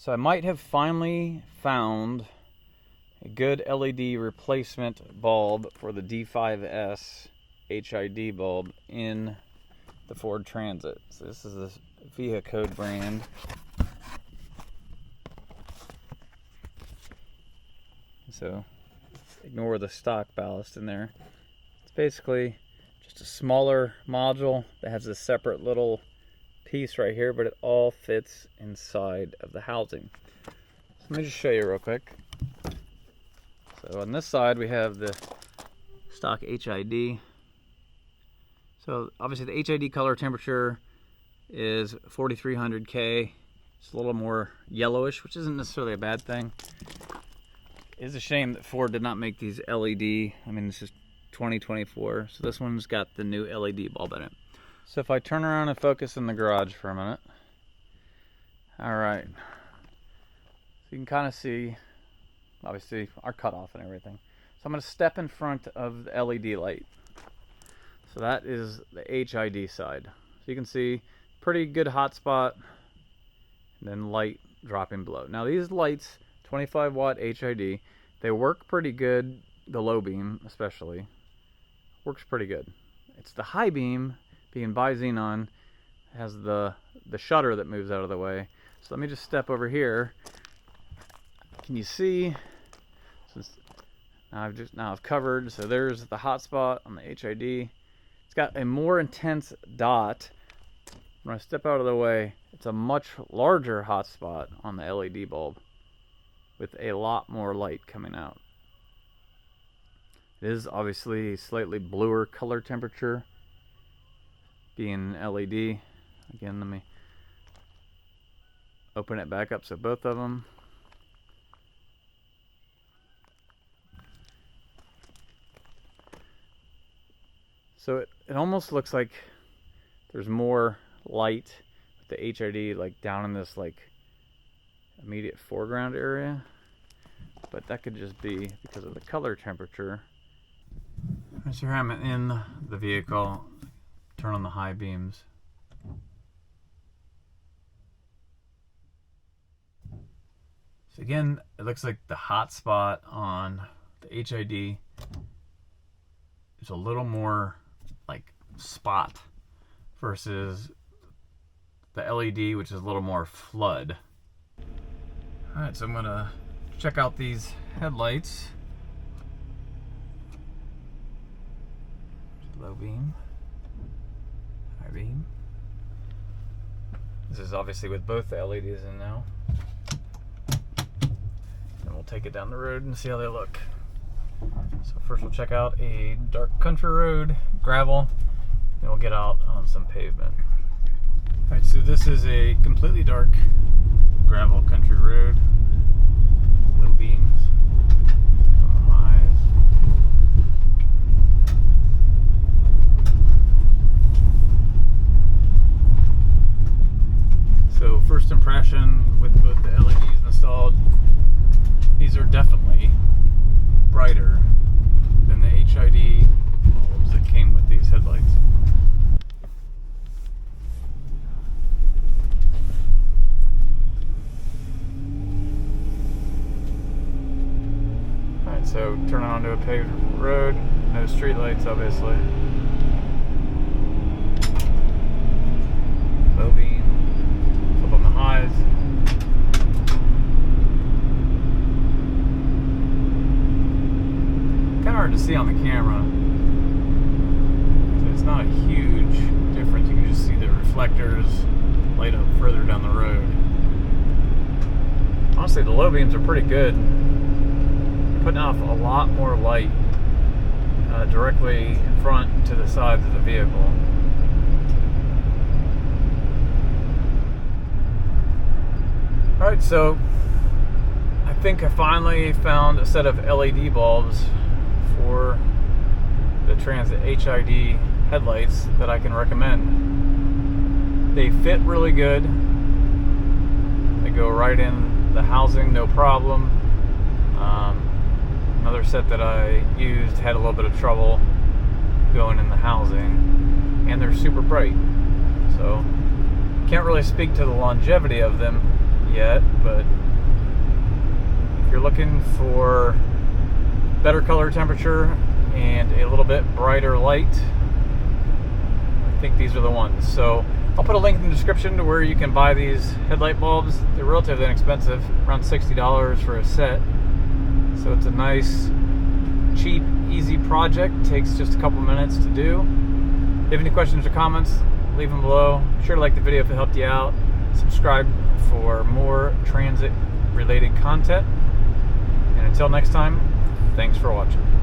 So I might have finally found a good LED replacement bulb for the D5S HID bulb in the Ford Transit. So this is a Vehicode brand. So ignore the stock ballast in there. It's basically just a smaller module that has a separate little piece right here, but it all fits inside of the housing. So let me just show you real quick. So on this side we have the stock HID. So obviously the HID color temperature is 4300K. It's a little more yellowish, which isn't necessarily a bad thing. It is a shame that Ford did not make these LED. I mean, this is 2024, so this one's got the new LED bulb in it. So if I turn around and focus in the garage for a minute. Alright. So you can kind of see, obviously, our cutoff and everything. So I'm going to step in front of the LED light. So that is the HID side. So you can see pretty good hot spot, and then light dropping below. Now these lights, 25 watt HID, they work pretty good. The low beam especially works pretty good. It's the high beam, being bi-xenon, has the shutter that moves out of the way. So let me just step over here. Can you see? Since now I've covered, so there's the hot spot on the HID. It's got a more intense dot. When I step out of the way, it's a much larger hot spot on the LED bulb with a lot more light coming out. It is obviously slightly bluer color temperature, being LED. Again, let me open it back up so both of them. So it almost looks like there's more light with the HID like down in this like immediate foreground area, but that could just be because of the color temperature. So here I'm in the vehicle. Turn on the high beams. So again, it looks like the hot spot on the HID is a little more like spot versus the LED, which is a little more flood. Alright, so I'm gonna check out these headlights. Low beam, high beam. This is obviously with both the LEDs in now. And we'll take it down the road and see how they look. So first we'll check out a dark country road, gravel, then we'll get out on some pavement. Alright, so this is a completely dark gravel country road. Low beams on the highs. So first impression with both the LEDs installed, these are definitely brighter than the HID bulbs that came with these headlights. Alright, so turn onto a paved road, no street lights obviously. Low beam. On the highs. Kind of hard to see on the camera. So it's not a huge difference. You can just see the reflectors light up further down the road. Honestly, the low beams are pretty good. They're putting off a lot more light directly in front to the sides of the vehicle. Alright, so I think I finally found a set of LED bulbs for the Transit HID headlights that I can recommend. They fit really good. They go right in the housing, no problem. Another set that I used had a little bit of trouble going in the housing, and they're super bright. So can't really speak to the longevity of them yet, but if you're looking for better color temperature and a little bit brighter light, I think these are the ones. So I'll put a link in the description to where you can buy these headlight bulbs. They're relatively inexpensive, around $60 for a set. So it's a nice, cheap, easy project. Takes just a couple minutes to do. If you have any questions or comments, leave them below. Be sure to like the video if it helped you out. Subscribe for more transit related content. And until next time, thanks for watching.